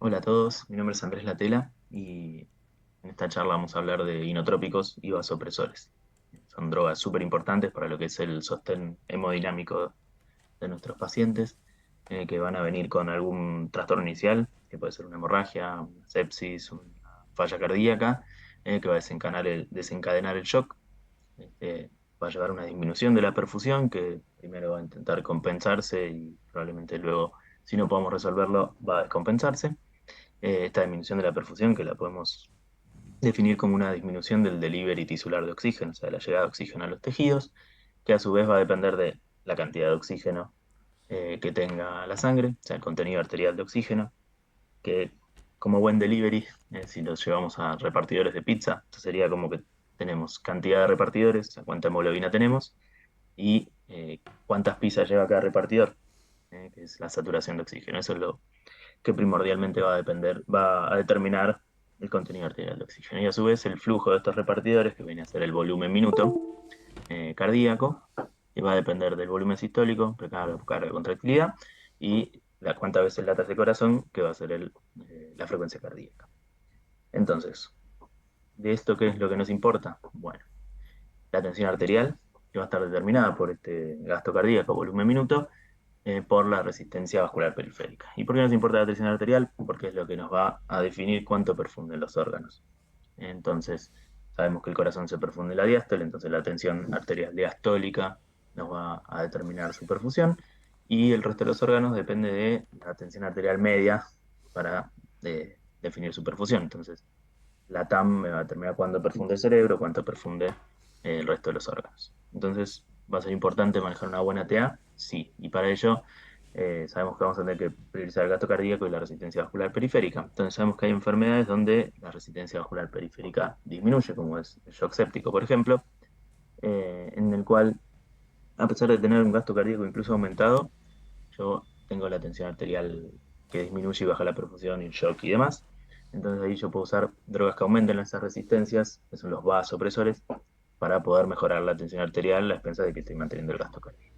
Hola a todos, mi nombre es Andrés Latela y en esta charla vamos a hablar de inotrópicos y vasopresores. Son drogas súper importantes para lo que es el sostén hemodinámico de nuestros pacientes, que van a venir con algún trastorno inicial, que puede ser una hemorragia, una sepsis, una falla cardíaca, que va a desencadenar el shock. Este, Va a llevar a una disminución de la perfusión, que primero va a intentar compensarse y probablemente luego, si no podemos resolverlo, va a descompensarse. Esta disminución de la perfusión, que la podemos definir como una disminución del delivery tisular de oxígeno, o sea, de la llegada de oxígeno a los tejidos, que a su vez va a depender de la cantidad de oxígeno que tenga la sangre, o sea, el contenido arterial de oxígeno, que como buen delivery, si los llevamos a repartidores de pizza, esto sería como que tenemos cantidad de repartidores, o sea, cuánta hemoglobina tenemos, y cuántas pizzas lleva cada repartidor, que es la saturación de oxígeno. Eso es lo que primordialmente va a determinar el contenido arterial de oxígeno. Y a su vez el flujo de estos repartidores, que viene a ser el volumen minuto cardíaco, y va a depender del volumen sistólico, precarga, carga, contractilidad, y cuántas veces late ese corazón, que va a ser la frecuencia cardíaca. Entonces, ¿de esto qué es lo que nos importa? Bueno, la tensión arterial, que va a estar determinada por este gasto cardíaco, volumen minuto, por la resistencia vascular periférica. ¿Y por qué nos importa la tensión arterial? Porque es lo que nos va a definir cuánto perfunden los órganos. Entonces, sabemos que el corazón se perfunde en la diástole, entonces la tensión arterial diastólica nos va a determinar su perfusión, y el resto de los órganos depende de la tensión arterial media para definir su perfusión. Entonces, la TAM me va a determinar cuánto perfunde el cerebro, cuánto perfunde el resto de los órganos. Entonces, ¿va a ser importante manejar una buena TA? Sí, y para ello sabemos que vamos a tener que priorizar el gasto cardíaco y la resistencia vascular periférica. Entonces, sabemos que hay enfermedades donde la resistencia vascular periférica disminuye, como es el shock séptico, por ejemplo, en el cual, a pesar de tener un gasto cardíaco incluso aumentado, yo tengo la tensión arterial que disminuye y baja la perfusión y el shock y demás. Entonces ahí yo puedo usar drogas que aumenten esas resistencias, que son los vasopresores, para poder mejorar la tensión arterial a expensas de que estoy manteniendo el gasto cardíaco.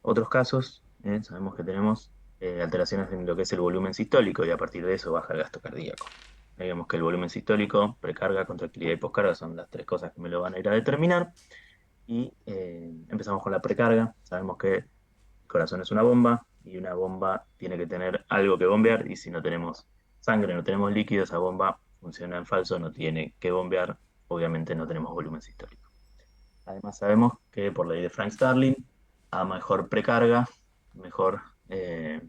Otros casos, sabemos que tenemos alteraciones en lo que es el volumen sistólico, y a partir de eso baja el gasto cardíaco. Digamos que el volumen sistólico, precarga, contractilidad y poscarga son las tres cosas que me lo van a ir a determinar. Y empezamos con la precarga. Sabemos que el corazón es una bomba, y una bomba tiene que tener algo que bombear, y si no tenemos sangre, no tenemos líquido, esa bomba funciona en falso, no tiene que bombear, obviamente no tenemos volumen sistólico. Además sabemos que por ley de Frank Starling, a mejor precarga, mejor, eh,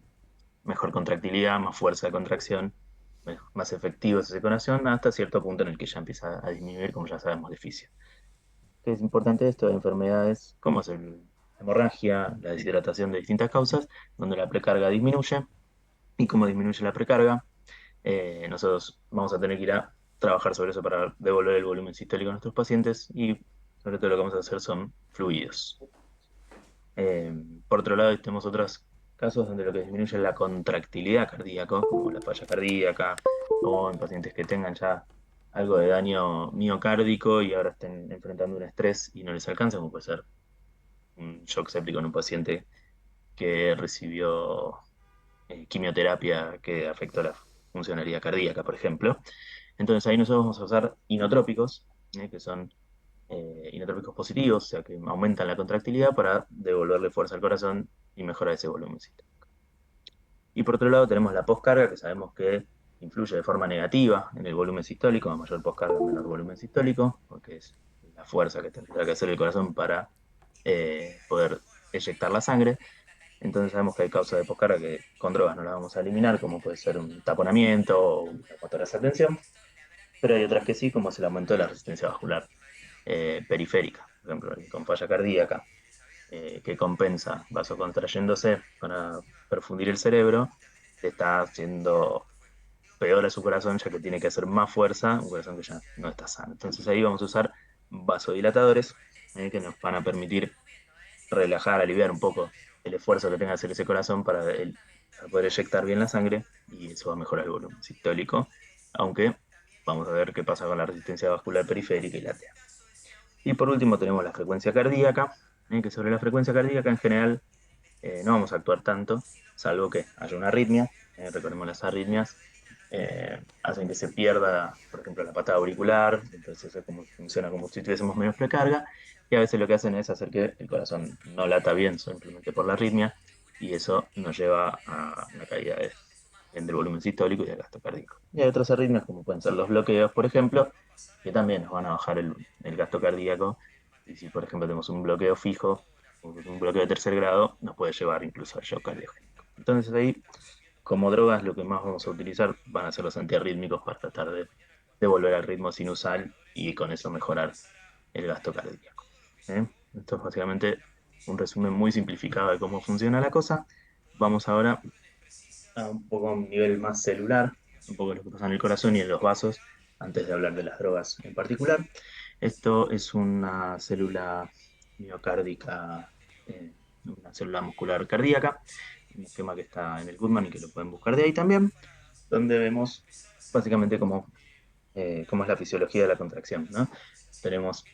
mejor contractilidad, más fuerza de contracción, más efectivo es ese corazón, hasta cierto punto en el que ya empieza a disminuir, como ya sabemos, de fisio. ¿Qué es importante esto? De enfermedades como es la hemorragia, la deshidratación de distintas causas, donde la precarga disminuye, y como disminuye la precarga, nosotros vamos a tener que ir a trabajar sobre eso para devolver el volumen sistólico a nuestros pacientes, y sobre todo lo que vamos a hacer son fluidos. Eh, por otro lado, tenemos otros casos donde lo que disminuye es la contractilidad cardíaca, como la falla cardíaca, o en pacientes que tengan ya algo de daño miocárdico y ahora estén enfrentando un estrés y no les alcanza, como puede ser un shock séptico en un paciente que recibió quimioterapia que afectó la funcionalidad cardíaca, por ejemplo. Entonces ahí nosotros vamos a usar inotrópicos, que son inotrópicos positivos, o sea que aumentan la contractilidad para devolverle fuerza al corazón y mejorar ese volumen. Y por otro lado tenemos la poscarga, que sabemos que influye de forma negativa en el volumen sistólico, a mayor poscarga, menor volumen sistólico, porque es la fuerza que tendrá que hacer el corazón para poder eyectar la sangre. Entonces sabemos que hay causas de poscarga que con drogas no las vamos a eliminar, como puede ser un taponamiento o una motoras de tensión, pero hay otras que sí, como es el aumento de la resistencia vascular periférica, por ejemplo, con falla cardíaca, que compensa vasocontrayéndose para perfundir el cerebro, le está haciendo peor a su corazón, ya que tiene que hacer más fuerza, un corazón que ya no está sano. Entonces ahí vamos a usar vasodilatadores, que nos van a permitir relajar, aliviar un poco el esfuerzo que tenga que hacer ese corazón para poder eyectar bien la sangre, y eso va a mejorar el volumen sistólico, aunque vamos a ver qué pasa con la resistencia vascular periférica y la TEA. Y por último tenemos la frecuencia cardíaca, que sobre la frecuencia cardíaca en general no vamos a actuar tanto, salvo que haya una arritmia, recordemos las arritmias, hacen que se pierda, por ejemplo, la patada auricular, entonces eso funciona como si tuviésemos menos precarga, y a veces lo que hacen es hacer que el corazón no lata bien simplemente por la arritmia, y eso nos lleva a una caída del volumen sistólico y del gasto cardíaco. Y hay otras arritmias, como pueden ser los bloqueos, por ejemplo, que también nos van a bajar el gasto cardíaco, y si, por ejemplo, tenemos un bloqueo fijo, o un bloqueo de tercer grado, nos puede llevar incluso al shock cardiogénico. Entonces ahí, como drogas, lo que más vamos a utilizar van a ser los antiarrítmicos para tratar de volver al ritmo sinusal y con eso mejorar el gasto cardíaco. ¿Eh? Esto es básicamente un resumen muy simplificado de cómo funciona la cosa. Vamos ahora a un poco a un nivel más celular, un poco lo que pasa en el corazón y en los vasos, antes de hablar de las drogas en particular. Esto es una célula miocárdica, una célula muscular cardíaca, un esquema que está en el Goodman y que lo pueden buscar de ahí también, donde vemos básicamente cómo es la fisiología de la contracción, ¿no? Tenemos,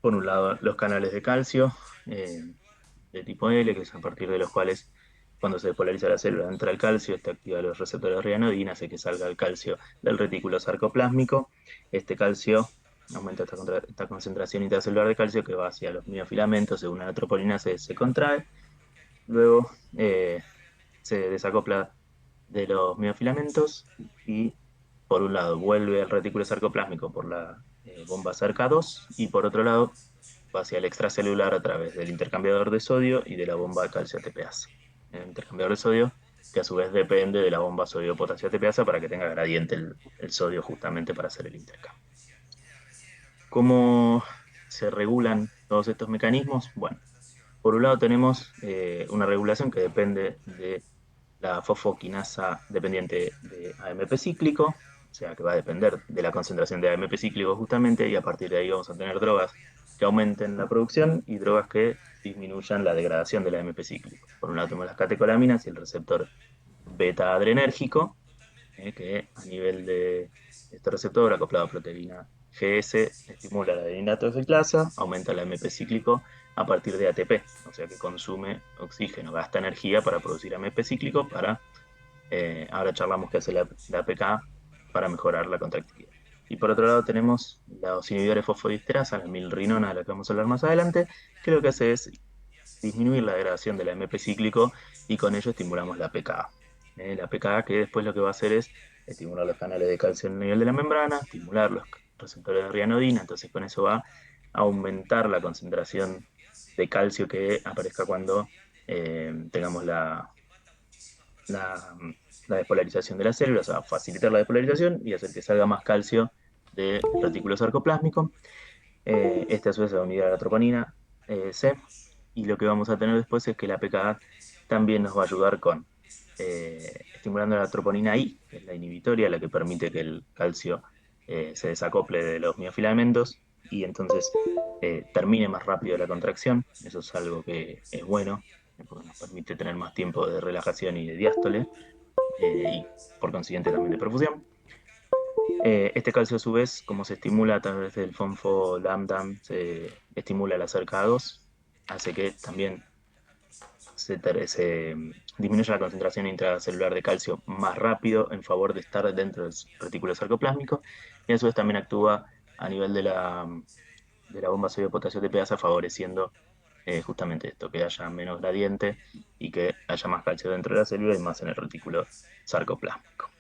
por un lado, los canales de calcio de tipo L, que es a partir de los cuales, cuando se despolariza la célula, entra el calcio, este activa los receptores de rianodina, hace que salga el calcio del retículo sarcoplásmico. Este calcio aumenta esta concentración intracelular de calcio que va hacia los miofilamentos, según la troponina se contrae, luego se desacopla de los miofilamentos y por un lado vuelve al retículo sarcoplásmico por la bomba cerca 2 y por otro lado va hacia el extracelular a través del intercambiador de sodio y de la bomba calcio ATPasa. El intercambiador de sodio que a su vez depende de la bomba sodio-potasio ATPasa para que tenga gradiente el sodio justamente para hacer el intercambio. ¿Cómo se regulan todos estos mecanismos? Bueno, por un lado tenemos una regulación que depende de la fosfoquinasa dependiente de AMP cíclico, o sea que va a depender de la concentración de AMP cíclico justamente, y a partir de ahí vamos a tener drogas que aumenten la producción y drogas que disminuyan la degradación del AMP cíclico. Por un lado tenemos las catecolaminas y el receptor beta adrenérgico, que a nivel de este receptor acoplado a proteína GS estimula la adeninato ciclasa, aumenta el AMP cíclico a partir de ATP, o sea que consume oxígeno, gasta energía para producir AMP cíclico ahora charlamos qué hace la APK para mejorar la contractilidad. Y por otro lado tenemos los inhibidores fosfodiesterasa, la milrinona, de la que vamos a hablar más adelante, que lo que hace es disminuir la degradación del AMP cíclico y con ello estimulamos la PKA. La PKA que después lo que va a hacer es estimular los canales de calcio en el nivel de la membrana, estimular los receptores de rianodina, entonces con eso va a aumentar la concentración de calcio que aparezca cuando tengamos la, la despolarización de las células, o sea, facilitar la despolarización y hacer que salga más calcio del retículo sarcoplásmico. Este a su vez se va a unir a la troponina C, y lo que vamos a tener después es que la PKA también nos va a ayudar con estimulando la troponina I, que es la inhibitoria, la que permite que el calcio se desacople de los miofilamentos y entonces termine más rápido la contracción. Eso es algo que es bueno, porque nos permite tener más tiempo de relajación y de diástole, y por consiguiente también de perfusión. Este calcio a su vez, como se estimula a través del FONFO-LAMDAM, se estimula la cerca 2, hace que también se disminuye la concentración intracelular de calcio más rápido en favor de estar dentro del retículo sarcoplásmico, y a su vez también actúa a nivel de la bomba sodio-potasio ATPasa, favoreciendo justamente esto, que haya menos gradiente y que haya más calcio dentro de la célula y más en el retículo sarcoplásmico.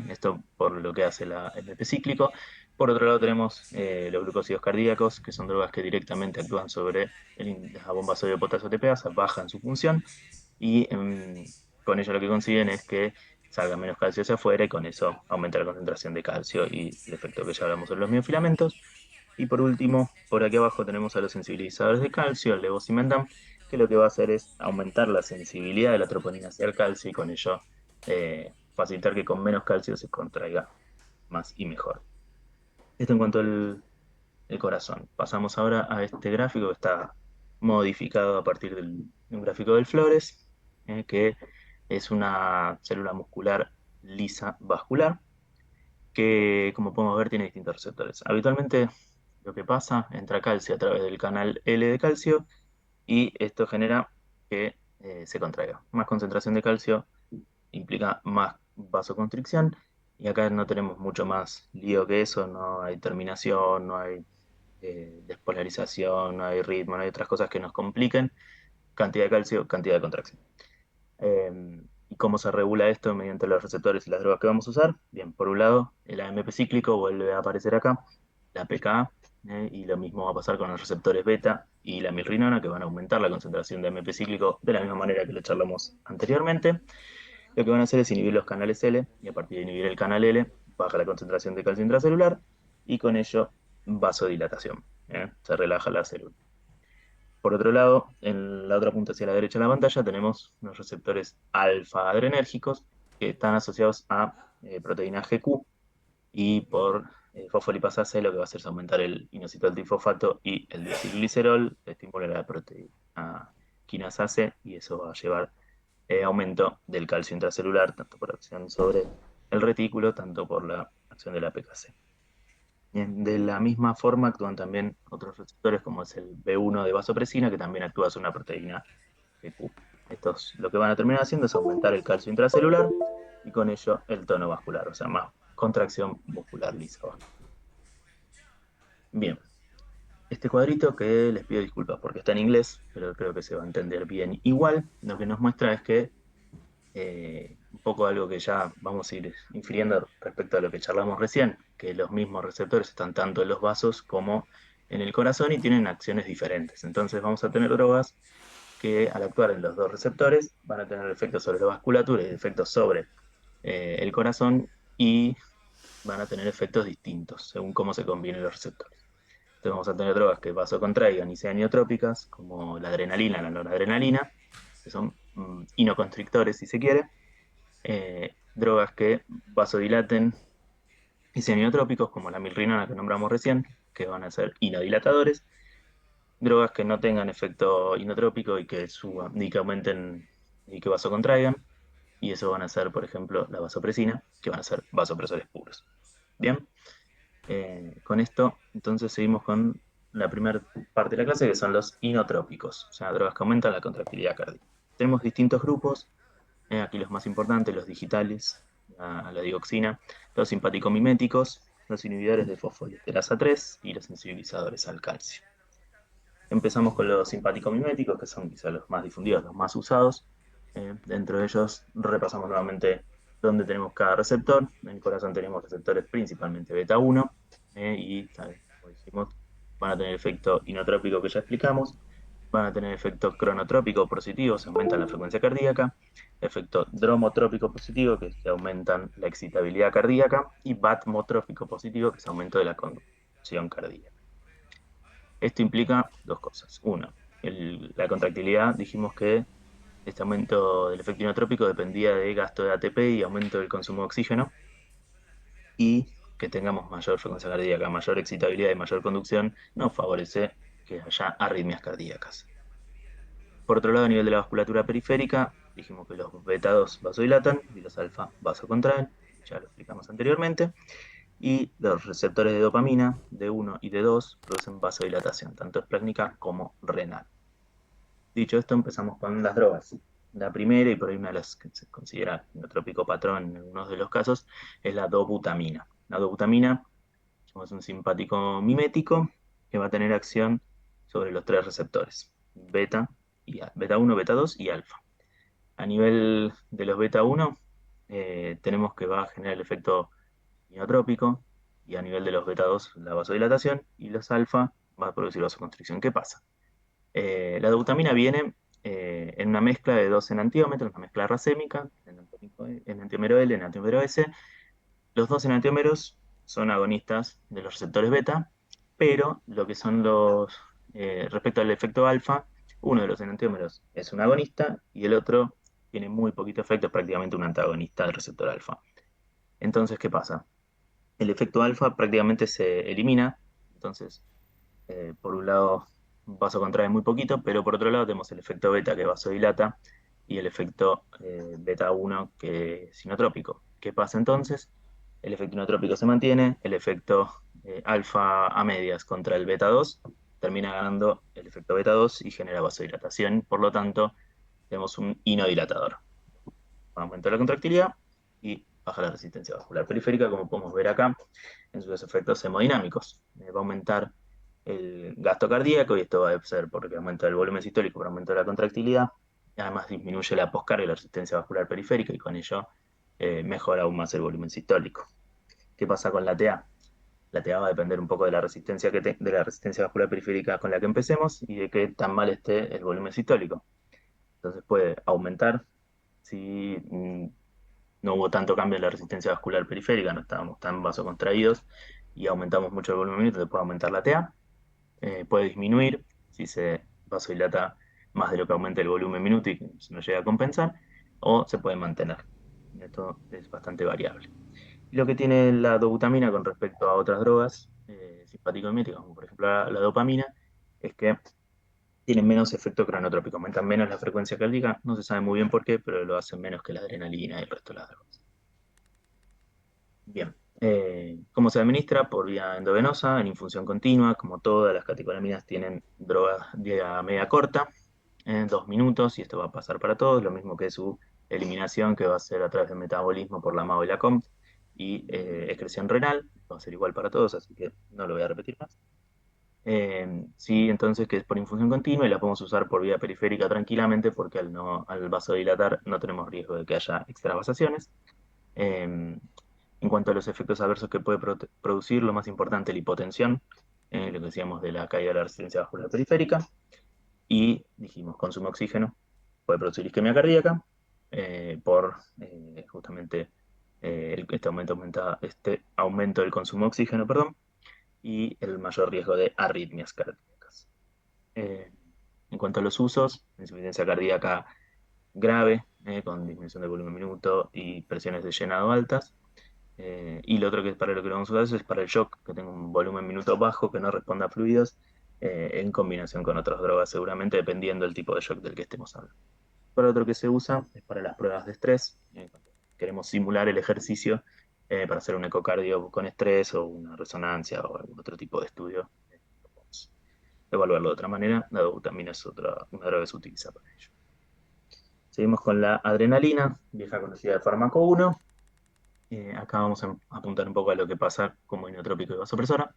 Esto por lo que hace el MP cíclico. Por otro lado tenemos los glucósidos cardíacos, que son drogas que directamente actúan sobre la bomba sodio-potasio ATPasa, bajan su función y con ello lo que consiguen es que salga menos calcio hacia afuera y con eso aumenta la concentración de calcio y el efecto que ya hablamos en los miofilamentos. Y por último, por aquí abajo tenemos a los sensibilizadores de calcio, el levosimendan, que lo que va a hacer es aumentar la sensibilidad de la troponina hacia el calcio y con ello facilitar que con menos calcio se contraiga más y mejor. Esto en cuanto al corazón. Pasamos ahora a este gráfico que está modificado a partir de un gráfico del Flores, que es una célula muscular lisa vascular que, como podemos ver, tiene distintos receptores. Habitualmente lo que pasa, entra calcio a través del canal L de calcio y esto genera que se contraiga. Más concentración de calcio implica más vasoconstricción, y acá no tenemos mucho más lío que eso, no hay terminación, no hay despolarización, no hay ritmo, no hay otras cosas que nos compliquen. Cantidad de calcio, cantidad de contracción. ¿Y cómo se regula esto mediante los receptores y las drogas que vamos a usar? Bien, por un lado, el AMP cíclico vuelve a aparecer acá, la PKA, y lo mismo va a pasar con los receptores beta y la milrinona, que van a aumentar la concentración de AMP cíclico de la misma manera que lo charlamos anteriormente. Lo que van a hacer es inhibir los canales L, y a partir de inhibir el canal L, baja la concentración de calcio intracelular, y con ello vasodilatación. Se relaja la célula. Por otro lado, en la otra punta hacia la derecha de la pantalla tenemos los receptores alfa-adrenérgicos que están asociados a proteína GQ, y por fosfolipasa C lo que va a hacer es aumentar el inositol trifosfato y el diacilglicerol, estimula la proteína quinasa C, y eso va a llevar aumento del calcio intracelular, tanto por acción sobre el retículo, tanto por la acción de la PKC. Bien, de la misma forma actúan también otros receptores como es el B1 de vasopresina, que también actúa sobre una proteína GQ. Estos lo que van a terminar haciendo es aumentar el calcio intracelular y con ello el tono vascular, o sea, más contracción muscular lisa. Bien, este cuadrito, que les pido disculpas porque está en inglés, pero creo que se va a entender bien igual, lo que nos muestra es que un poco algo que ya vamos a ir infiriendo respecto a lo que charlamos recién, que los mismos receptores están tanto en los vasos como en el corazón y tienen acciones diferentes. Entonces vamos a tener drogas que al actuar en los dos receptores van a tener efectos sobre la vasculatura y efectos sobre el corazón, y van a tener efectos distintos según cómo se combinen los receptores. Entonces vamos a tener drogas que vasocontraigan y sean iniotrópicas, como la adrenalina, la noradrenalina, que son inoconstrictores si se quiere, drogas que vasodilaten y sean inotrópicos, como la milrinona que nombramos recién, que van a ser inodilatadores, drogas que no tengan efecto inotrópico y que suban, y que aumenten y que vasocontraigan, y eso van a ser, por ejemplo, la vasopresina, que van a ser vasopresores puros. Bien, con esto entonces seguimos con la primera parte de la clase, que son los inotrópicos, o sea, drogas que aumentan la contractilidad cardíaca. Tenemos distintos grupos. Aquí los más importantes: los digitales, la dioxina, los simpaticomiméticos, los inhibidores de fosfoliesterasa 3 y los sensibilizadores al calcio. Empezamos con los simpaticomiméticos, que son quizás los más difundidos, los más usados. Dentro de ellos repasamos nuevamente dónde tenemos cada receptor. En el corazón tenemos receptores principalmente beta 1, y, como dijimos, van a tener efecto inotrópico que ya explicamos, van a tener efecto cronotrópico positivo, se aumentan la frecuencia cardíaca, efecto dromotrópico positivo, que se aumentan la excitabilidad cardíaca, y batmotrópico positivo, que es aumento de la conducción cardíaca. Esto implica dos cosas. Una, la contractilidad. Dijimos que este aumento del efecto inotrópico dependía de gasto de ATP y aumento del consumo de oxígeno, y que tengamos mayor frecuencia cardíaca, mayor excitabilidad y mayor conducción nos favorece que haya arritmias cardíacas. Por otro lado, a nivel de la vasculatura periférica, dijimos que los beta 2 vasodilatan y los alfa vasocontraen, ya lo explicamos anteriormente, y los receptores de dopamina, D1 y D2, producen vasodilatación, tanto esplécnica como renal. Dicho esto, empezamos con las drogas. La primera, y por ahí una de las que se considera inotrópico patrón en algunos de los casos, es la dobutamina. La dobutamina es un simpático mimético que va a tener acción sobre los tres receptores, beta, beta 1, beta 2 y alfa. A nivel de los beta 1, tenemos que va a generar el efecto inotrópico, y a nivel de los beta 2 la vasodilatación, y los alfa va a producir vasoconstricción. ¿Qué pasa? La dobutamina viene en una mezcla de dos enantiómetros, una mezcla racémica, enantiómero L, enantiómero S. Los dos enantiómeros son agonistas de los receptores beta, pero lo que son respecto al efecto alfa, uno de los enantiómeros es un agonista y el otro tiene muy poquito efecto, es prácticamente un antagonista del receptor alfa. Entonces, ¿qué pasa? El efecto alfa prácticamente se elimina. Entonces, por un lado vasocontrae muy poquito, pero por otro lado tenemos el efecto beta, que vasodilata, y el efecto beta 1, que es inotrópico. ¿Qué pasa entonces? El efecto inotrópico se mantiene, el efecto alfa a medias contra el beta 2 termina ganando el efecto beta 2 y genera vasodilatación. Por lo tanto, tenemos un inodilatador. aumenta la contractilidad y baja la resistencia vascular periférica, como podemos ver acá en sus efectos hemodinámicos. Va a aumentar el gasto cardíaco y esto va a ser porque aumenta el volumen sistólico por aumento de la contractilidad. Y además disminuye la poscarga y la resistencia vascular periférica y con ello mejora aún más el volumen sistólico. ¿Qué pasa con la TA? La TA va a depender un poco de la resistencia, de la resistencia vascular periférica con la que empecemos y de qué tan mal esté el volumen sistólico. Entonces puede aumentar si no hubo tanto cambio en la resistencia vascular periférica, no estábamos tan vasocontraídos y aumentamos mucho el volumen minuto, entonces puede aumentar la TA. Puede disminuir si se vasodilata más de lo que aumente el volumen minuto y se nos llega a compensar, o se puede mantener. Esto es bastante variable. Y lo que tiene la dobutamina con respecto a otras drogas simpático-miméticas, como por ejemplo la dopamina, es que tienen menos efecto cronotrópico, aumentan menos la frecuencia cardíaca, no se sabe muy bien por qué, pero lo hacen menos que la adrenalina y el resto de las drogas. Bien, ¿cómo se administra? Por vía endovenosa, en infusión continua, como todas las catecolaminas tienen drogas de media corta, en 2 minutos, y esto va a pasar para todos, lo mismo que su eliminación, que va a ser a través del metabolismo por la MAO y la COMT, y excreción renal, va a ser igual para todos, así que no lo voy a repetir más. Sí, entonces que es por infusión continua y la podemos usar por vía periférica tranquilamente porque al vasodilatar no tenemos riesgo de que haya extravasaciones. Eh, en cuanto a los efectos adversos que puede producir, lo más importante, la hipotensión, lo que decíamos de la caída de la resistencia vascular periférica, y dijimos, consumo de oxígeno, puede producir isquemia cardíaca por justamente este aumento del consumo de oxígeno, perdón, y el mayor riesgo de arritmias cardíacas. Eh, en cuanto a los usos, insuficiencia cardíaca grave, con disminución de volumen minuto y presiones de llenado altas. Y lo otro que es para lo que lo vamos a usar es para el shock, que tenga un volumen minuto bajo, que no responda a fluidos, en combinación con otras drogas, seguramente dependiendo del tipo de shock del que estemos hablando. Para otro que se usa es para las pruebas de estrés. Cuando queremos simular el ejercicio para hacer un ecocardio con estrés o una resonancia o algún otro tipo de estudio. Podemos evaluarlo de otra manera. La dobutamina es una droga que se utiliza para ello. Seguimos con la adrenalina, vieja conocida de fármaco 1. Acá vamos a apuntar un poco a lo que pasa como inotrópico y vasopresora.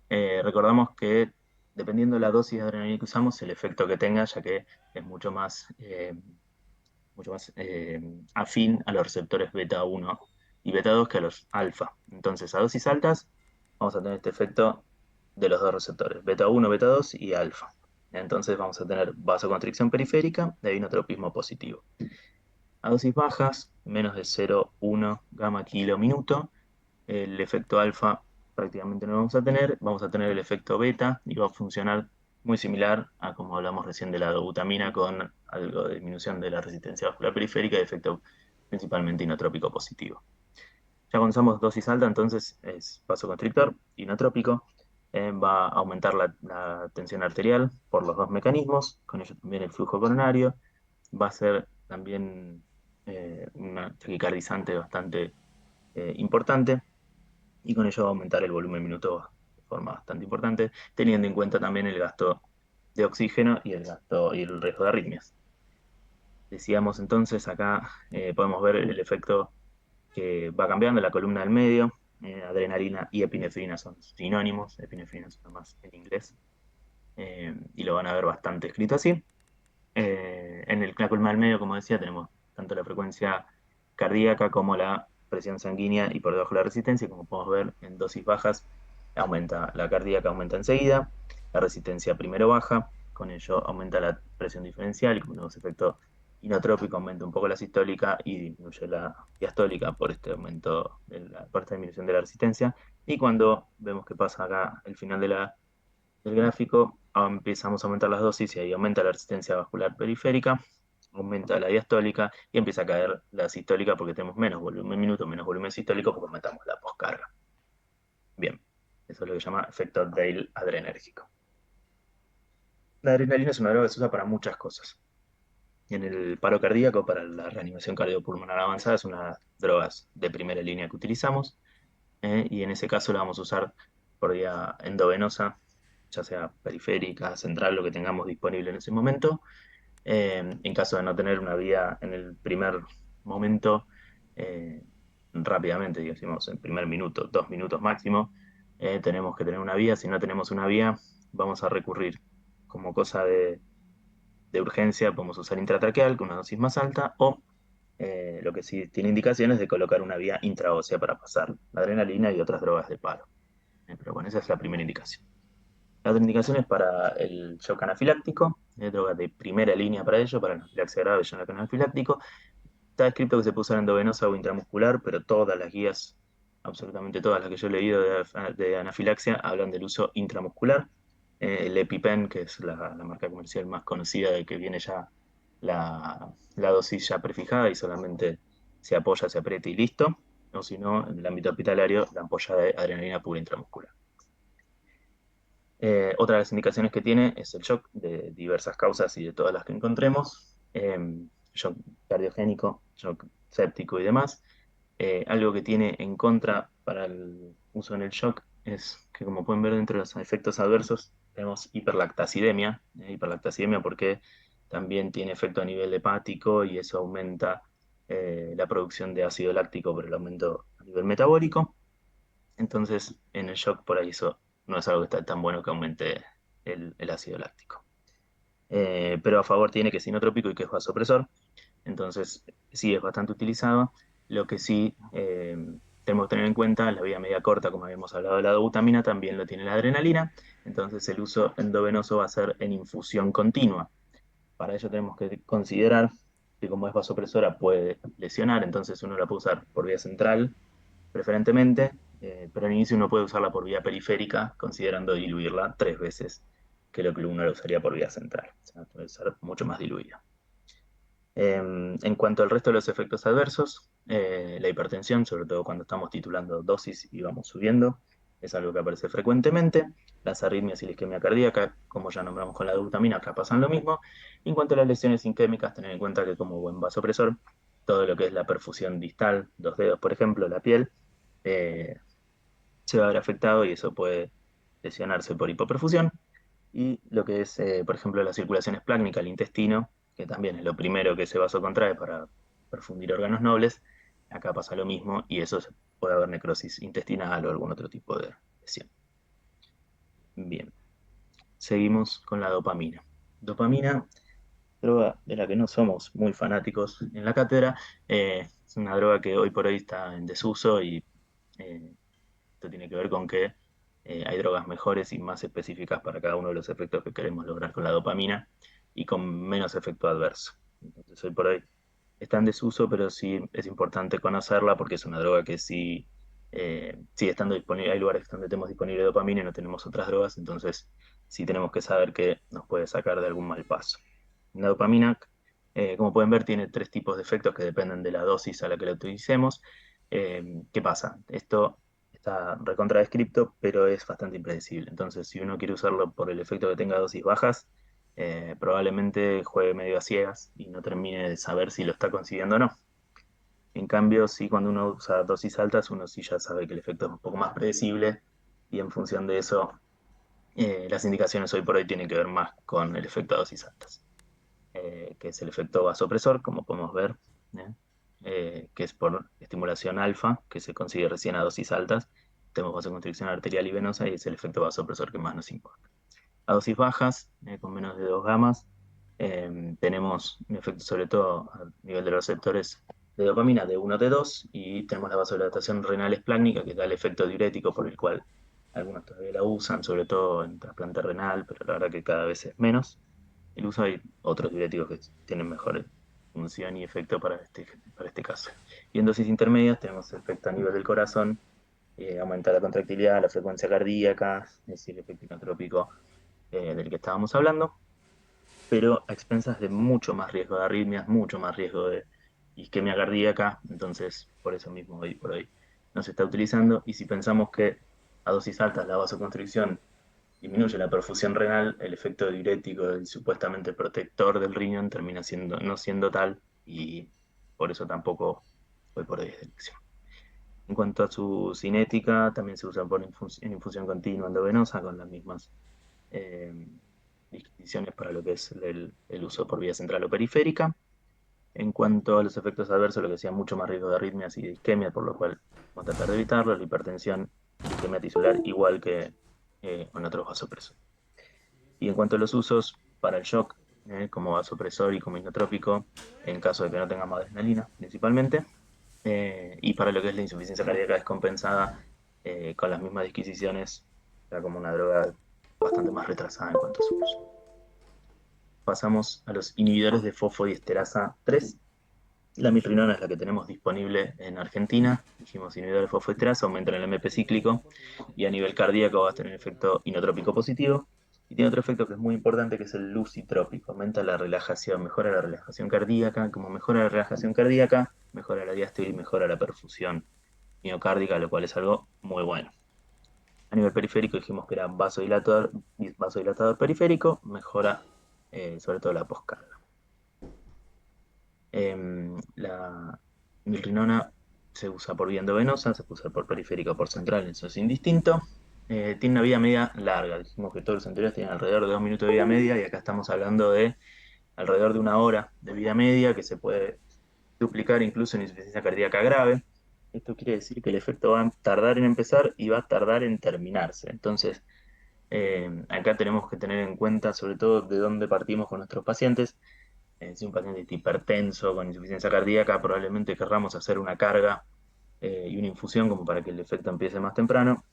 Recordamos que dependiendo de la dosis de adrenalina que usamos, el efecto que tenga, ya que es mucho más afín a los receptores beta 1 y beta 2 que a los alfa. Entonces, a dosis altas, vamos a tener este efecto de los dos receptores, beta 1, beta 2 y alfa. Entonces, vamos a tener vasoconstricción periférica de inotropismo positivo. A dosis bajas, menos de 0,1 gamma kilo minuto, el efecto alfa prácticamente no vamos a tener el efecto beta y va a funcionar muy similar a como hablamos recién de la dobutamina con algo de disminución de la resistencia vascular periférica y efecto principalmente inotrópico positivo. Ya cuando usamos dosis alta, entonces es vasoconstrictor, inotrópico, va a aumentar la tensión arterial por los dos mecanismos, con ello también el flujo coronario, va a ser también una taquicardizante bastante importante y con ello va a aumentar el volumen minuto de forma bastante importante, teniendo en cuenta también el gasto de oxígeno y el riesgo de arritmias. Decíamos entonces acá, podemos ver el efecto que va cambiando la columna del medio. Adrenalina y epinefrina son sinónimos, epinefrina es más en inglés, y lo van a ver bastante escrito así. La columna del medio, como decía, tenemos tanto la frecuencia cardíaca como la presión sanguínea y por debajo la resistencia. Como podemos ver, en dosis bajas la cardíaca aumenta enseguida, la resistencia primero baja, con ello aumenta la presión diferencial y como tenemos efecto inotrópico aumenta un poco la sistólica y disminuye la diastólica por este aumento, por esta disminución de la resistencia. Y cuando vemos que pasa acá el final del gráfico, empezamos a aumentar las dosis y ahí aumenta la resistencia vascular periférica, aumenta la diastólica y empieza a caer la sistólica porque tenemos menos volumen minuto, menos volumen sistólico porque aumentamos la poscarga. Bien, eso es lo que se llama efecto Dale adrenérgico. La adrenalina es una droga que se usa para muchas cosas. En el paro cardíaco, para la reanimación cardiopulmonar avanzada, es una de las drogas de primera línea que utilizamos, y en ese caso la vamos a usar por vía endovenosa, ya sea periférica, central, lo que tengamos disponible en ese momento. En caso de no tener una vía en el primer momento, eh, rápidamente, digamos, en primer minuto, 2 minutos máximo, tenemos que tener una vía. Si no tenemos una vía, vamos a recurrir como cosa de urgencia, podemos usar intratraqueal con una dosis más alta o lo que sí tiene indicaciones de colocar una vía intraósea para pasar la adrenalina y otras drogas de paro. Pero bueno, esa es la primera indicación. La otra indicación es para el shock anafiláctico, droga de primera línea para ello, para la anafilaxia grave, shock anafiláctico. Está escrito que se puede usar endovenosa o intramuscular, pero todas las guías, absolutamente todas las que yo he leído de anafilaxia, hablan del uso intramuscular. El EpiPen, que es la marca comercial más conocida, de que viene ya la dosis ya prefijada y solamente se apoya, se aprieta y listo. O si no, en el ámbito hospitalario, la ampolla de adrenalina pura intramuscular. Otra de las indicaciones que tiene es el shock de diversas causas y de todas las que encontremos. Shock cardiogénico, shock séptico y demás. Algo que tiene en contra para el uso en el shock es que, como pueden ver, dentro de los efectos adversos tenemos hiperlactacidemia. Hiperlactacidemia porque también tiene efecto a nivel hepático y eso aumenta la producción de ácido láctico por el aumento a nivel metabólico. Entonces, en el shock por ahí eso no es algo que está tan bueno que aumente el ácido láctico. Pero a favor tiene que es inotrópico y que es vasopresor, entonces sí es bastante utilizado. Lo que sí tenemos que tener en cuenta, la vía media corta, como habíamos hablado de la dobutamina, también lo tiene la adrenalina, entonces el uso endovenoso va a ser en infusión continua. Para ello tenemos que considerar que como es vasopresora puede lesionar, entonces uno la puede usar por vía central preferentemente, pero al inicio uno puede usarla por vía periférica, considerando diluirla 3 veces que lo que uno la usaría por vía central. O sea, puede ser mucho más diluida. En cuanto al resto de los efectos adversos, la hipertensión, sobre todo cuando estamos titulando dosis y vamos subiendo, es algo que aparece frecuentemente. Las arritmias y la isquemia cardíaca, como ya nombramos con la glutamina, acá pasan lo mismo. Y en cuanto a las lesiones isquémicas, tener en cuenta que como buen vasopresor, todo lo que es la perfusión distal, los dedos, por ejemplo, la piel, eh, se va a ver afectado y eso puede lesionarse por hipoperfusión. Y lo que es, por ejemplo, la circulación esplácnica, el intestino, que también es lo primero que se vasocontrae para perfundir órganos nobles, acá pasa lo mismo y eso puede haber necrosis intestinal o algún otro tipo de lesión. Bien, seguimos con la dopamina. Dopamina, droga de la que no somos muy fanáticos en la cátedra, es una droga que hoy por hoy está en desuso y eh, esto tiene que ver con que hay drogas mejores y más específicas para cada uno de los efectos que queremos lograr con la dopamina y con menos efecto adverso. Entonces, hoy por hoy está en desuso, pero sí es importante conocerla porque es una droga que sí sigue estando disponible. Hay lugares donde tenemos disponible dopamina y no tenemos otras drogas, entonces sí tenemos que saber que nos puede sacar de algún mal paso. La dopamina, como pueden ver, tiene 3 tipos de efectos que dependen de la dosis a la que la utilicemos. ¿Qué pasa? Esto está recontra descripto, pero es bastante impredecible. Entonces, si uno quiere usarlo por el efecto que tenga dosis bajas, probablemente juegue medio a ciegas y no termine de saber si lo está consiguiendo o no. En cambio, sí, cuando uno usa dosis altas, uno sí ya sabe que el efecto es un poco más predecible y en función de eso, las indicaciones hoy por hoy tienen que ver más con el efecto a dosis altas, que es el efecto vasopresor, como podemos ver, ¿eh? Que es por estimulación alfa, que se consigue recién a dosis altas. Tenemos vasoconstricción arterial y venosa y es el efecto vasopresor que más nos importa. A dosis bajas, con menos de 2 gamas, tenemos un efecto sobre todo a nivel de los receptores de dopamina de 1 de 2 y tenemos la vasodilatación renal esplácnica que da el efecto diurético por el cual algunos todavía la usan, sobre todo en trasplante renal, pero la verdad que cada vez es menos el uso. Hay otros diuréticos que tienen mejor función y efecto para este caso. Y en dosis intermedias tenemos efecto a nivel del corazón, aumenta la contractilidad, la frecuencia cardíaca, es decir, el efecto inotrópico del que estábamos hablando, pero a expensas de mucho más riesgo de arritmias, mucho más riesgo de isquemia cardíaca, entonces por eso mismo hoy por hoy no se está utilizando. Y si pensamos que a dosis altas la vasoconstricción disminuye la perfusión renal, el efecto diurético, el supuestamente protector del riñón, termina siendo, no siendo tal y por eso tampoco hoy por hoy es de elección. En cuanto a su cinética, también se usa en infusión continua endovenosa con las mismas eh, disquisiciones para lo que es el uso por vía central o periférica. En cuanto a los efectos adversos, lo que decía, mucho más riesgo de arritmias y de isquemia, por lo cual vamos a tratar de evitarlo. La hipertensión, la isquemia tisular, igual que con otros vasopresores. Y en cuanto a los usos para el shock, como vasopresor y como inotrópico, en caso de que no tengamos adrenalina, principalmente, y para lo que es la insuficiencia cardíaca descompensada, con las mismas disquisiciones, era como una droga bastante más retrasada en cuanto a su uso. Pasamos a los inhibidores de fosfodiesterasa 3. La milrinona es la que tenemos disponible en Argentina. Dijimos inhibidor de fosfodiesterasa, aumenta el MP cíclico y a nivel cardíaco va a tener efecto inotrópico positivo. Y tiene otro efecto que es muy importante, que es el lucitrópico. Aumenta la relajación, mejora la relajación cardíaca. Como mejora la relajación cardíaca, mejora la diástole y mejora la perfusión miocárdica, lo cual es algo muy bueno. A nivel periférico dijimos que era vasodilatador periférico, mejora sobre todo la poscarga. La milrinona se usa por vía endovenosa, se puede usar por periférica o por central, eso es indistinto. Tiene una vida media larga, dijimos que todos los anteriores tienen alrededor de 2 minutos de vida media y acá estamos hablando de alrededor de 1 hora de vida media que se puede duplicar incluso en insuficiencia cardíaca grave. Esto quiere decir que el efecto va a tardar en empezar y va a tardar en terminarse. Entonces, acá tenemos que tener en cuenta sobre todo de dónde partimos con nuestros pacientes. Si un paciente está hipertenso con insuficiencia cardíaca, probablemente querramos hacer una carga y una infusión como para que el efecto empiece más temprano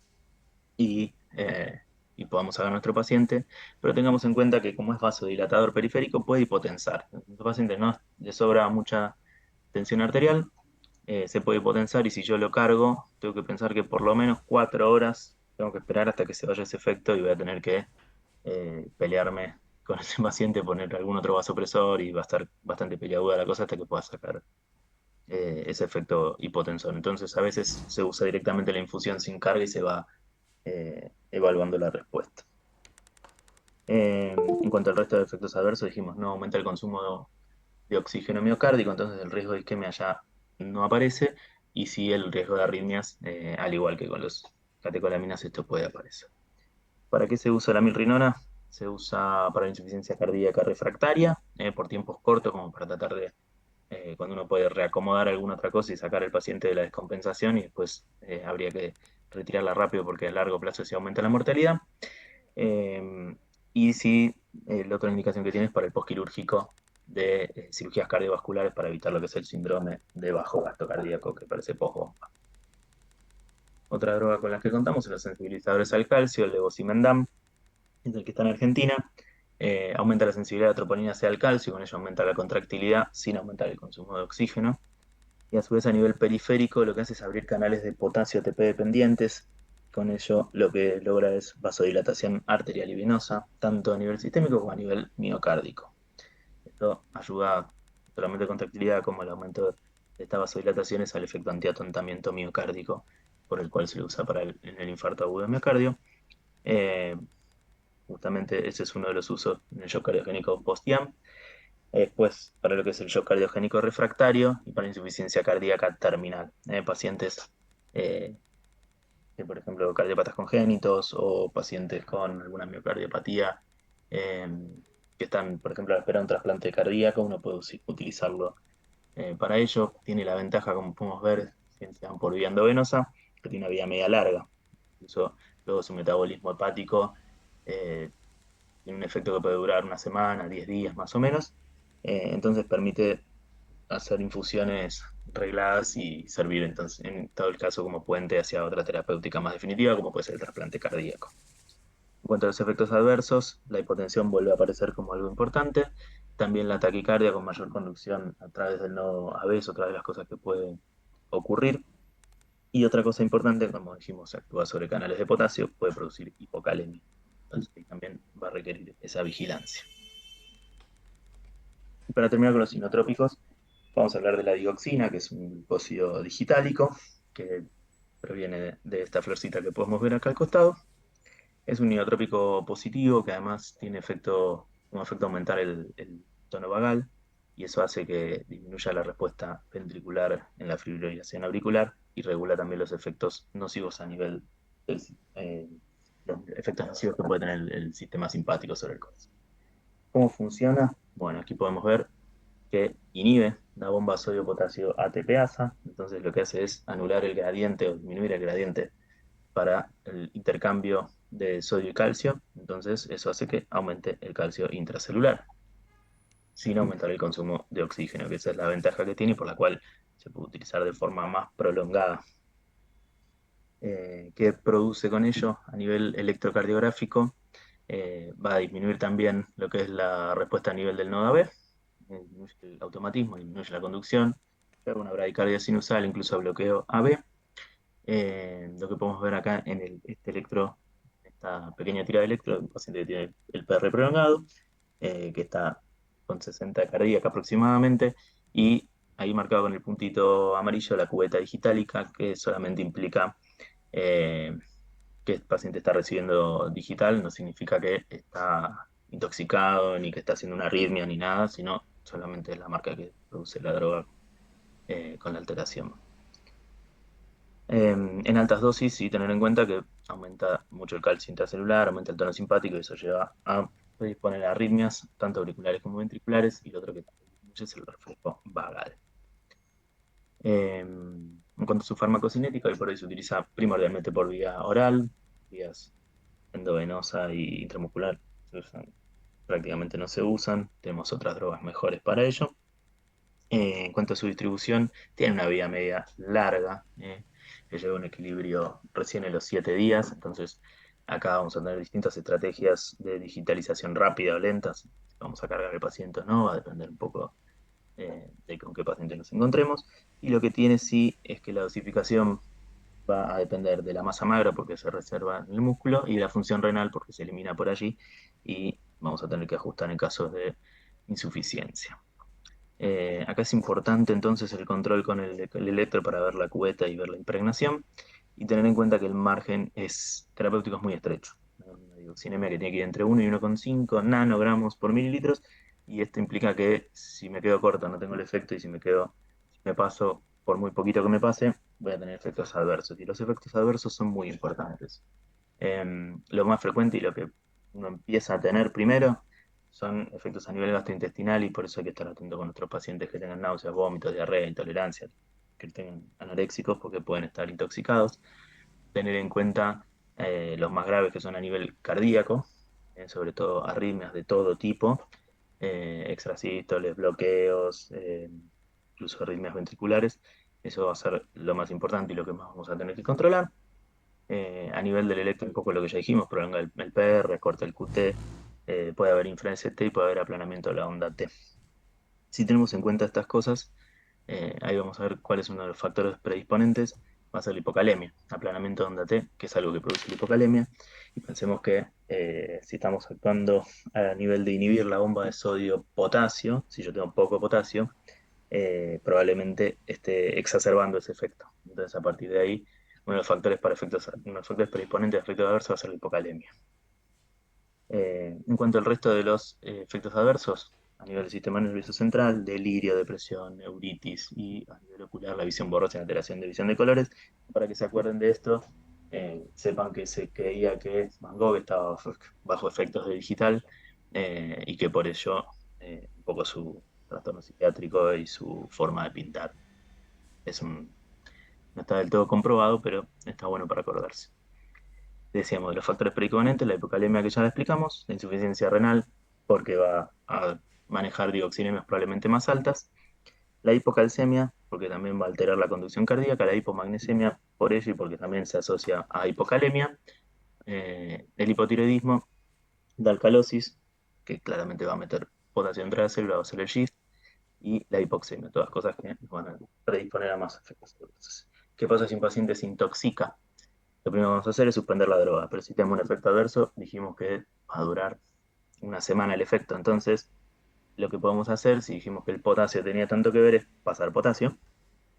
y, eh, y podamos sacar a nuestro paciente, pero tengamos en cuenta que como es vasodilatador periférico puede hipotensar. A nuestro paciente no le sobra mucha tensión arterial, se puede hipotensar y si yo lo cargo, tengo que pensar que por lo menos 4 horas tengo que esperar hasta que se vaya ese efecto y voy a tener que pelearme con ese paciente, poner algún otro vasopresor y va a estar bastante peleaguda la cosa hasta que pueda sacar ese efecto hipotensor. Entonces a veces se usa directamente la infusión sin carga y se va evaluando la respuesta. En cuanto al resto de efectos adversos, dijimos no aumenta el consumo de oxígeno miocárdico, entonces el riesgo de isquemia ya no aparece, y sí el riesgo de arritmias, al igual que con los catecolaminas, esto puede aparecer. ¿Para qué se usa la milrinona? Se usa para la insuficiencia cardíaca refractaria, por tiempos cortos, como para tratar de, cuando uno puede reacomodar alguna otra cosa y sacar al paciente de la descompensación, y después habría que retirarla rápido porque a largo plazo se aumenta la mortalidad. Eh, y sí, la otra indicación que tiene es para el postquirúrgico de cirugías cardiovasculares para evitar lo que es el síndrome de bajo gasto cardíaco que parece posbomba. Otra droga con la que contamos son los sensibilizadores al calcio, el levosimendan, es el que está en Argentina. Aumenta la sensibilidad de la troponina C al calcio, con ello aumenta la contractilidad sin aumentar el consumo de oxígeno. Y a su vez a nivel periférico lo que hace es abrir canales de potasio ATP dependientes. Con ello lo que logra es vasodilatación arterial y venosa, tanto a nivel sistémico como a nivel miocárdico. Esto ayuda solamente a contractilidad como el aumento de estas vasodilataciones al efecto antiatontamiento miocárdico, por el cual se le usa para en el infarto agudo de miocardio. Eh, Justamente ese es uno de los usos en el shock cardiogénico post-IAM. Después, para lo que es el shock cardiogénico refractario y para insuficiencia cardíaca terminal. Pacientes eh, que, por ejemplo, cardiopatas congénitos o pacientes con alguna miocardiopatía eh, que están, por ejemplo, a la espera de un trasplante cardíaco, uno puede utilizarlo para ello. Tiene la ventaja, como podemos ver, si se dan por vía endovenosa, que tiene una vida media larga. Incluso luego su metabolismo hepático eh, tiene un efecto que puede durar una semana, 10 días más o menos. Entonces permite hacer infusiones regladas y servir entonces, en todo el caso como puente hacia otra terapéutica más definitiva, como puede ser el trasplante cardíaco. En cuanto a los efectos adversos, la hipotensión vuelve a aparecer como algo importante. También la taquicardia con mayor conducción a través del nodo AB es otra de las cosas que puede ocurrir. Y otra cosa importante, como dijimos, actúa sobre canales de potasio, puede producir hipocalemia. Entonces ahí también va a requerir esa vigilancia. Y para terminar con los inotrópicos, vamos a hablar de la digoxina, que es un glucósido digitálico, que proviene de esta florcita que podemos ver acá al costado. Es un inotrópico positivo que además tiene un efecto aumentar el tono vagal, y eso hace que disminuya la respuesta ventricular en la fibrilación auricular y regula también los efectos nocivos a nivel del, eh, los efectos nocivos que puede tener el sistema simpático sobre el corazón. ¿Cómo funciona? Bueno, aquí podemos ver que inhibe la bomba sodio-potasio ATPasa, entonces lo que hace es anular el gradiente o disminuir el gradiente para el intercambio de sodio y calcio, entonces eso hace que aumente el calcio intracelular, sin aumentar el consumo de oxígeno, que esa es la ventaja que tiene y por la cual se puede utilizar de forma más prolongada. ¿Qué produce con ello a nivel electrocardiográfico? Va a disminuir también lo que es la respuesta a nivel del nodo AB, disminuye el automatismo, disminuye la conducción, pero una bradicardia sinusal, incluso bloqueo AB. Lo que podemos ver acá en este electro, esta pequeña tira de electro, un paciente que tiene el PR prolongado, que está con 60 cardíaca aproximadamente, y ahí marcado con el puntito amarillo la cubeta digitálica, que solamente implica eh, que el paciente está recibiendo digital, no significa que está intoxicado, ni que está haciendo una arritmia, ni nada, sino solamente es la marca que produce la droga con la alteración. En altas dosis, sí tener en cuenta que aumenta mucho el calcio intracelular, aumenta el tono simpático y eso lleva a predisponer a arritmias, tanto auriculares como ventriculares, y lo otro que también disminuye es el reflejo vagal. En cuanto a su farmacocinética, hoy por hoy se utiliza primordialmente por vía oral, vías endovenosa y intramuscular prácticamente no se usan, tenemos otras drogas mejores para ello. En cuanto a su distribución, tiene una vida media larga, que lleva un equilibrio recién en los 7 días, entonces acá vamos a tener distintas estrategias de digitalización rápida o lentas, si vamos a cargar el paciente o no, va a depender un poco de con qué paciente nos encontremos, y lo que tiene sí es que la dosificación va a depender de la masa magra porque se reserva en el músculo y de la función renal porque se elimina por allí y vamos a tener que ajustar en casos de insuficiencia. Acá es importante entonces el control con el electro para ver la cubeta y ver la impregnación y tener en cuenta que el margen terapéutico es muy estrecho. Una dioxinemia que tiene que ir entre 1 y 1,5 nanogramos por mililitros y esto implica que si me quedo corto no tengo el efecto y si me paso por muy poquito que me pase, voy a tener efectos adversos y los efectos adversos son muy importantes. Lo más frecuente y lo que uno empieza a tener primero son efectos a nivel gastrointestinal y por eso hay que estar atento con nuestros pacientes que tengan náuseas, vómitos, diarrea, intolerancia, que tengan anoréxicos porque pueden estar intoxicados. Tener en cuenta los más graves que son a nivel cardíaco, sobre todo arritmias de todo tipo, extrasístoles, bloqueos, incluso arritmias ventriculares. Eso va a ser lo más importante y lo que más vamos a tener que controlar. A nivel del electro, un poco lo que ya dijimos, prolonga el PR, corta el QT, puede haber inferencia T y puede haber aplanamiento de la onda T. Si tenemos en cuenta estas cosas, ahí vamos a ver cuál es uno de los factores predisponentes, va a ser la hipocalemia, aplanamiento de onda T, que es algo que produce la hipocalemia, y pensemos que si estamos actuando a nivel de inhibir la bomba de sodio-potasio, si yo tengo poco potasio, probablemente esté exacerbando ese efecto. Entonces, a partir de ahí, uno de los factores predisponentes de efectos adversos va a ser la hipocalemia. En cuanto al resto de los efectos adversos, a nivel del sistema nervioso central, delirio, depresión, neuritis y a nivel ocular, la visión borrosa y alteración de visión de colores, para que se acuerden de esto, sepan que se creía que Van Gogh estaba bajo efectos de digital y que por ello un poco su trastorno psiquiátrico y su forma de pintar no está del todo comprobado, pero está bueno para acordarse. Decíamos de los factores predisponentes, la hipocalemia que ya la explicamos, la insuficiencia renal, porque va a manejar dioxinemias probablemente más altas, la hipocalcemia, porque también va a alterar la conducción cardíaca, la hipomagnesemia, por ello y porque también se asocia a hipocalemia, el hipotiroidismo, la alcalosis, que claramente va a meter potasio dentro de la célula, va a ser el GIST, y la hipoxemia, todas cosas que nos van a predisponer a más efectos adversos. ¿Qué pasa si un paciente se intoxica? Lo primero que vamos a hacer es suspender la droga, pero si tenemos un efecto adverso, dijimos que va a durar una semana el efecto. Entonces, lo que podemos hacer, si dijimos que el potasio tenía tanto que ver, es pasar potasio.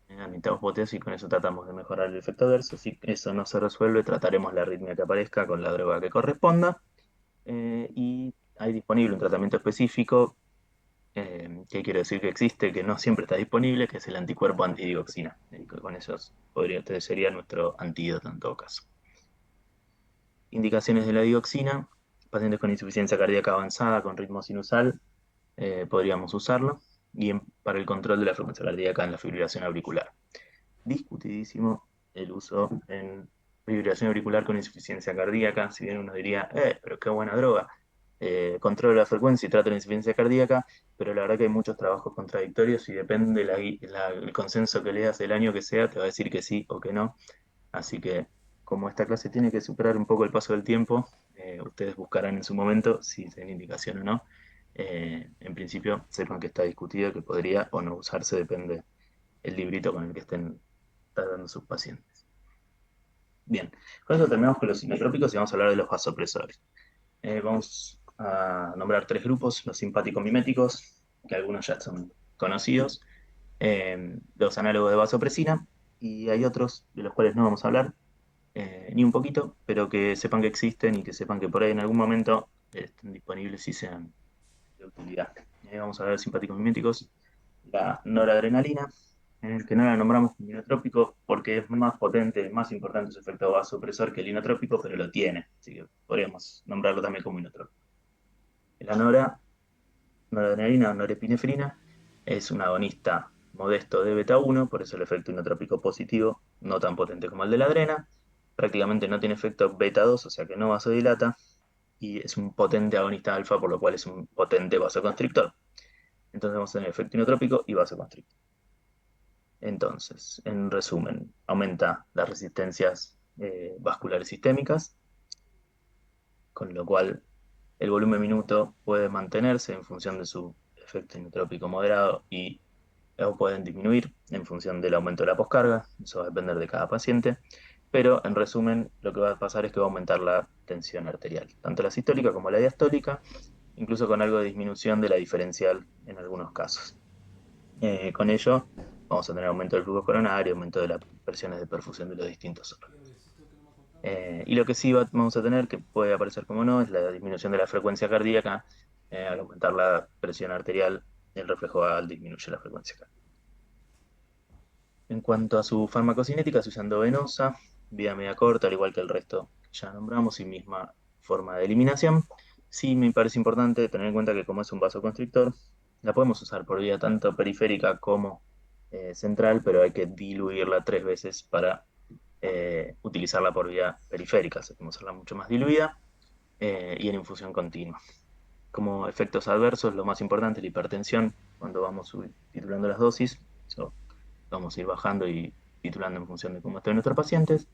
Administramos potasio y con eso tratamos de mejorar el efecto adverso. Si eso no se resuelve, trataremos la arritmia que aparezca con la droga que corresponda. Y hay disponible un tratamiento específico, que quiero decir que existe, que no siempre está disponible, que es el anticuerpo antidioxina. Con eso sería nuestro antídoto en todo caso. Indicaciones de la dioxina, pacientes con insuficiencia cardíaca avanzada con ritmo sinusal, podríamos usarlo. y para el control de la frecuencia cardíaca en la fibrilación auricular. Discutidísimo el uso en fibrilación auricular con insuficiencia cardíaca, si bien uno diría, pero qué buena droga, controla la frecuencia y trata la insuficiencia cardíaca, pero la verdad que hay muchos trabajos contradictorios y depende el consenso que leas del año que sea, te va a decir que sí o que no. Así que como esta clase tiene que superar un poco el paso del tiempo, ustedes buscarán en su momento si tiene indicación o no. En principio, sepan que está discutido, que podría o no usarse, depende el librito con el que estén tratando sus pacientes. Bien, con eso terminamos con los inotrópicos y vamos a hablar de los vasopresores. Vamos a nombrar tres grupos: los simpático-miméticos, que algunos ya son conocidos, los análogos de vasopresina, y hay otros de los cuales no vamos a hablar, ni un poquito, pero que sepan que existen y que sepan que por ahí en algún momento estén disponibles y sean de utilidad. Vamos a ver simpáticos miméticos, la noradrenalina, que no la nombramos como inotrópico porque es más potente, más importante su efecto vasopresor que el inotrópico, pero lo tiene, así que podríamos nombrarlo también como inotrópico. La noradrenalina o norepinefrina es un agonista modesto de beta 1, por eso el efecto inotrópico positivo, no tan potente como el de la adrena. Prácticamente no tiene efecto beta 2, o sea que no vasodilata, y es un potente agonista alfa, por lo cual es un potente vasoconstrictor. Entonces vamos a tener efecto inotrópico y vasoconstrictor. Entonces, en resumen, aumenta las resistencias vasculares sistémicas, con lo cual el volumen minuto puede mantenerse en función de su efecto inotrópico moderado y o pueden disminuir en función del aumento de la poscarga, eso va a depender de cada paciente, pero en resumen lo que va a pasar es que va a aumentar la tensión arterial, tanto la sistólica como la diastólica, incluso con algo de disminución de la diferencial en algunos casos. Con ello vamos a tener aumento del flujo coronario, aumento de las presiones de perfusión de los distintos órganos. Y lo que sí vamos a tener, que puede aparecer como no, es la disminución de la frecuencia cardíaca. Al aumentar la presión arterial, el reflejo vagal disminuye la frecuencia cardíaca. En cuanto a su farmacocinética, se usa endovenosa, vía media corta, al igual que el resto que ya nombramos, y misma forma de eliminación. Sí me parece importante tener en cuenta que como es un vasoconstrictor, la podemos usar por vía tanto periférica como central, pero hay que diluirla 3 veces para utilizarla por vía periférica. O sea, podemos usarla mucho más diluida y en infusión continua. Como efectos adversos, lo más importante es la hipertensión, cuando vamos titulando las dosis. So, vamos a ir bajando y titulando en función de cómo estén nuestros pacientes.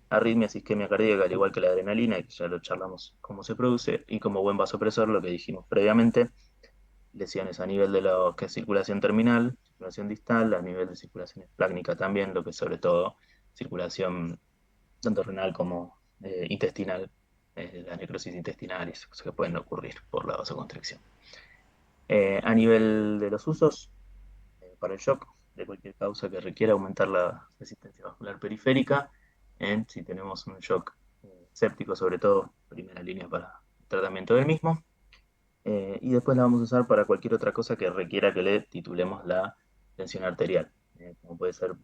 Arritmias, isquemia cardíaca, al igual que la adrenalina, que ya lo charlamos cómo se produce, y como buen vasopresor, lo que dijimos previamente, lesiones a nivel de lo que es circulación terminal, circulación distal, a nivel de circulación esplácnica también, lo que es sobre todo circulación tanto renal como intestinal, la necrosis intestinal y esas cosas que pueden ocurrir por la vasoconstricción. A nivel de los usos, para el shock de cualquier causa que requiera aumentar la resistencia vascular periférica, si tenemos un shock séptico, sobre todo, primera línea para el tratamiento del mismo. Y después la vamos a usar para cualquier otra cosa que requiera que le titulemos la tensión arterial, como puede ser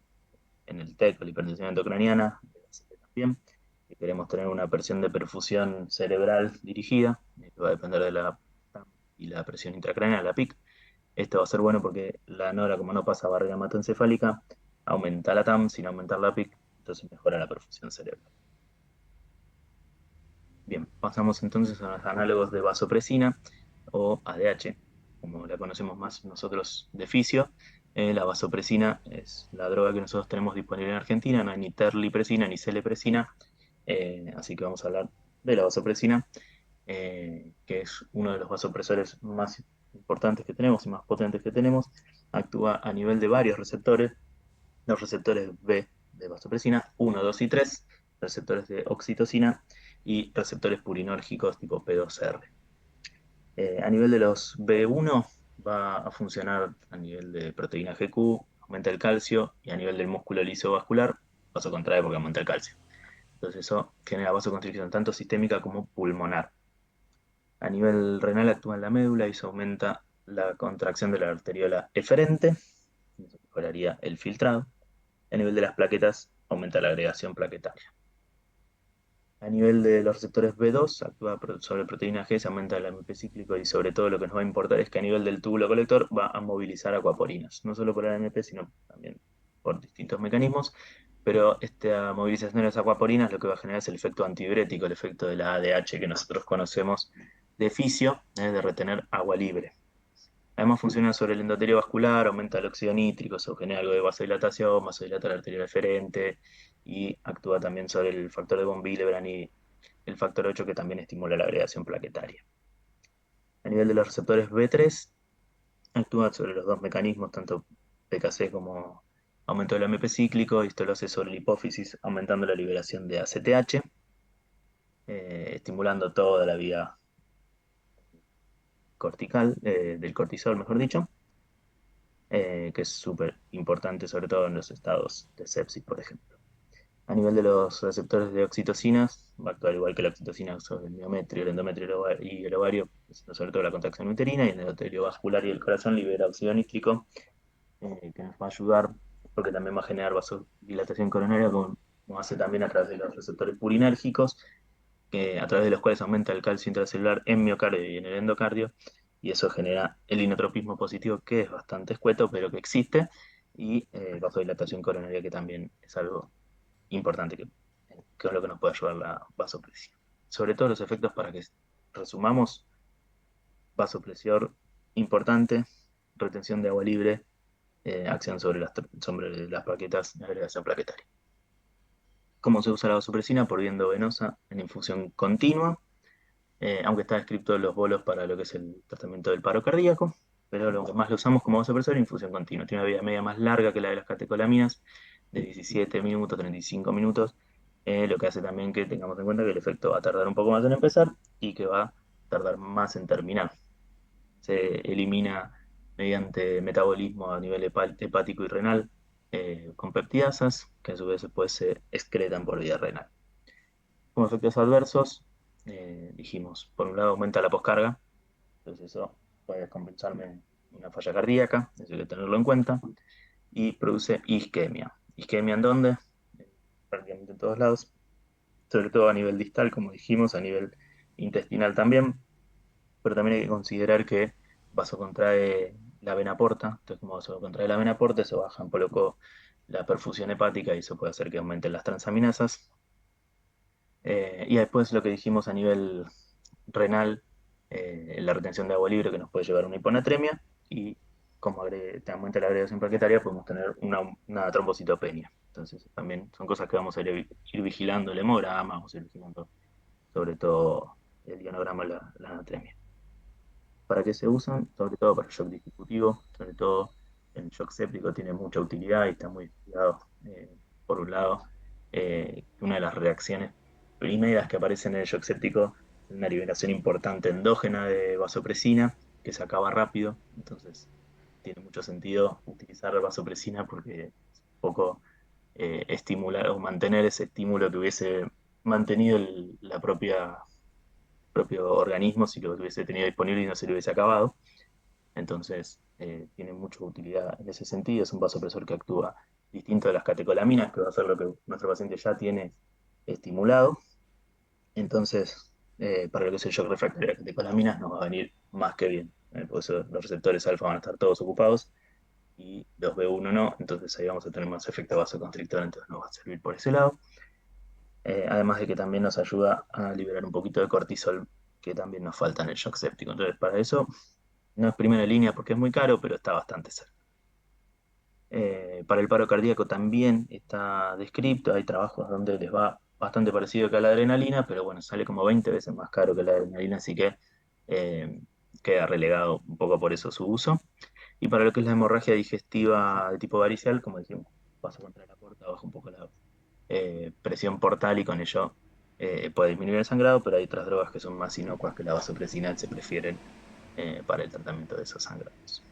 en el TEC, la hipertensión endocraniana, también, que queremos tener una presión de perfusión cerebral dirigida, que va a depender de la TAM y la presión intracraneal, la PIC. Esto va a ser bueno porque la NORA, como no pasa barrera hematoencefálica, aumenta la TAM sin aumentar la PIC, entonces mejora la perfusión cerebral. Bien, pasamos entonces a los análogos de vasopresina o ADH, como la conocemos más nosotros de fisio. La vasopresina es la droga que nosotros tenemos disponible en Argentina, no hay ni terlipresina ni celepresina, así que vamos a hablar de la vasopresina, que es uno de los vasopresores más importantes que tenemos y más potentes que tenemos. Actúa a nivel de varios receptores, los receptores B de vasopresina, 1, 2 y 3, receptores de oxitocina y receptores purinérgicos tipo P2R. A nivel de los B1 va a funcionar a nivel de proteína GQ, aumenta el calcio, y a nivel del músculo liso vascular, vasocontrae porque aumenta el calcio. Entonces eso genera vasoconstricción tanto sistémica como pulmonar. A nivel renal actúa en la médula y se aumenta la contracción de la arteriola eferente, eso mejoraría el filtrado. A nivel de las plaquetas aumenta la agregación plaquetaria. A nivel de los receptores B2, actúa sobre proteína G, se aumenta el AMP cíclico y sobre todo lo que nos va a importar es que a nivel del túbulo colector va a movilizar acuaporinas, no solo por el AMP, sino también por distintos mecanismos, pero esta movilización de las acuaporinas lo que va a generar es el efecto antidiurético, el efecto de la ADH que nosotros conocemos de fisio, de retener agua libre. Además funciona sobre el endotelio vascular, aumenta el óxido nítrico, eso genera algo de vasodilatación, vasodilata la arteria eferente y actúa también sobre el factor de von Willebrand y el factor 8 que también estimula la agregación plaquetaria. A nivel de los receptores B3, actúa sobre los dos mecanismos, tanto PKC como aumento del AMP cíclico, y esto lo hace sobre la hipófisis, aumentando la liberación de ACTH, estimulando toda la vía cortical, del cortisol, mejor dicho, que es súper importante, sobre todo en los estados de sepsis, por ejemplo. A nivel de los receptores de oxitocinas, va a actuar igual que la oxitocina sobre el miometrio, el endometrio y el ovario, sobre todo la contracción uterina, y el endotelio vascular y el corazón libera óxido nítrico, que nos va a ayudar, porque también va a generar vasodilatación coronaria, como hace también a través de los receptores purinérgicos, que, a través de los cuales aumenta el calcio intracelular en miocardio y en el endocardio, y eso genera el inotropismo positivo, que es bastante escueto, pero que existe, y vasodilatación coronaria, que también es algo importante, que es lo que nos puede ayudar la vasopresión. Sobre todo los efectos, para que resumamos: vasopresión importante, retención de agua libre, acción sobre las plaquetas, la agregación plaquetaria. ¿Cómo se usa la vasopresina? Por vía endovenosa en infusión continua, aunque está descrito en los bolos para lo que es el tratamiento del paro cardíaco, pero lo que más lo usamos como vasopresor es infusión continua. Tiene una vida media más larga que la de las catecolaminas, de 17 minutos, 35 minutos, lo que hace también que tengamos en cuenta que el efecto va a tardar un poco más en empezar y que va a tardar más en terminar. Se elimina mediante metabolismo a nivel hepático y renal, con peptidasas, que a su vez después se excretan por vía renal. Como efectos adversos, dijimos, por un lado aumenta la poscarga, entonces eso puede compensarme una falla cardíaca, eso hay que tenerlo en cuenta, y produce isquemia. ¿Isquemia en dónde? Prácticamente en todos lados, sobre todo a nivel distal, como dijimos, a nivel intestinal también, pero también hay que considerar que vasocontrae la vena porta, entonces como vasocontrae la vena porta, eso baja un poco la perfusión hepática y eso puede hacer que aumenten las transaminasas. Y después lo que dijimos a nivel renal, la retención de agua libre, que nos puede llevar a una hiponatremia, y como te aumenta la agregación plaquetaria, podemos tener una trombocitopenia. Entonces también son cosas que vamos a ir vigilando el hemograma, vamos a ir vigilando sobre todo el ionograma, la anatremia. ¿Para qué se usan? Sobre todo para el shock distributivo, sobre todo el shock séptico tiene mucha utilidad y está muy estudiado. Por un lado, una de las reacciones primeras que aparecen en el shock séptico es una liberación importante endógena de vasopresina, que se acaba rápido, entonces tiene mucho sentido utilizar vasopresina porque es un poco estimular o mantener ese estímulo que hubiese mantenido la propio organismo si lo hubiese tenido disponible y no se lo hubiese acabado. Entonces, tiene mucha utilidad en ese sentido. Es un vasopresor que actúa distinto de las catecolaminas, que va a ser lo que nuestro paciente ya tiene estimulado. Entonces, para lo que es el shock refractario de las catecolaminas, nos va a venir más que bien. Por eso los receptores alfa van a estar todos ocupados y los B1 no. Entonces, ahí vamos a tener más efecto vasoconstrictor, entonces nos va a servir por ese lado. Además de que también nos ayuda a liberar un poquito de cortisol, que también nos falta en el shock séptico. Entonces, para eso no es primera línea porque es muy caro, pero está bastante cerca. Para el paro cardíaco también está descrito, hay trabajos donde les va bastante parecido que a la adrenalina, pero bueno, sale como 20 veces más caro que la adrenalina, así que eh, queda relegado un poco por eso su uso. Y para lo que es la hemorragia digestiva de tipo varicial, como dijimos, pasa contra la porta, baja un poco la presión portal y con ello puede disminuir el sangrado, pero hay otras drogas que son más inocuas que la vasopresina y se prefieren para el tratamiento de esos sangrados.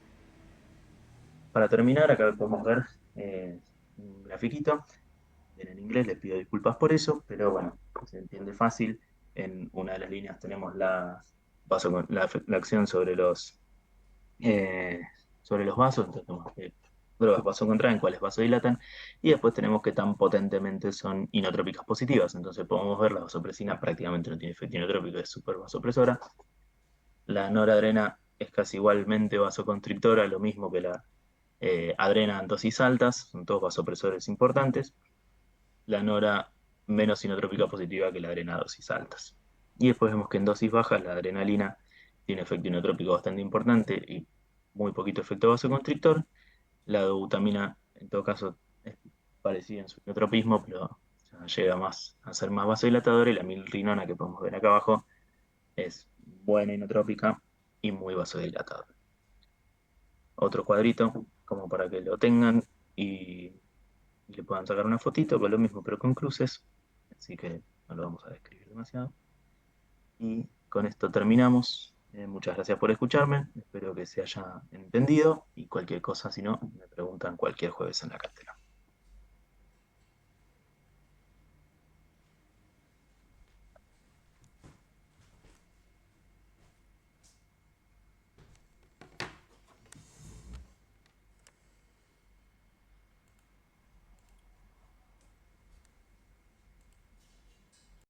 Para terminar, acá podemos ver un grafiquito en inglés, les pido disculpas por eso, pero bueno, se entiende fácil. En una de las líneas tenemos la acción eh, sobre los vasos, entonces tenemos drogas vasocontraen, cuáles vasodilatan, y después tenemos qué tan potentemente son inotrópicas positivas. Entonces podemos ver la vasopresina prácticamente no tiene efecto inotrópico, es súper vasopresora. La noradrena es casi igualmente vasoconstrictora, lo mismo que la adrena en dosis altas, son todos vasopresores importantes. La nora menos inotrópica positiva que la adrena a dosis altas. Y después vemos que en dosis bajas la adrenalina tiene efecto inotrópico bastante importante y muy poquito efecto vasoconstrictor. La dobutamina, en todo caso, es parecida en su inotropismo, pero ya llega más a ser más vasodilatadora, y la milrinona que podemos ver acá abajo es buena inotrópica y muy vasodilatadora. Otro cuadrito, como para que lo tengan y le puedan sacar una fotito con lo mismo, pero con cruces, así que no lo vamos a describir demasiado. Y con esto terminamos. Muchas gracias por escucharme, espero que se haya entendido y cualquier cosa, si no, me preguntan cualquier jueves en la cátedra.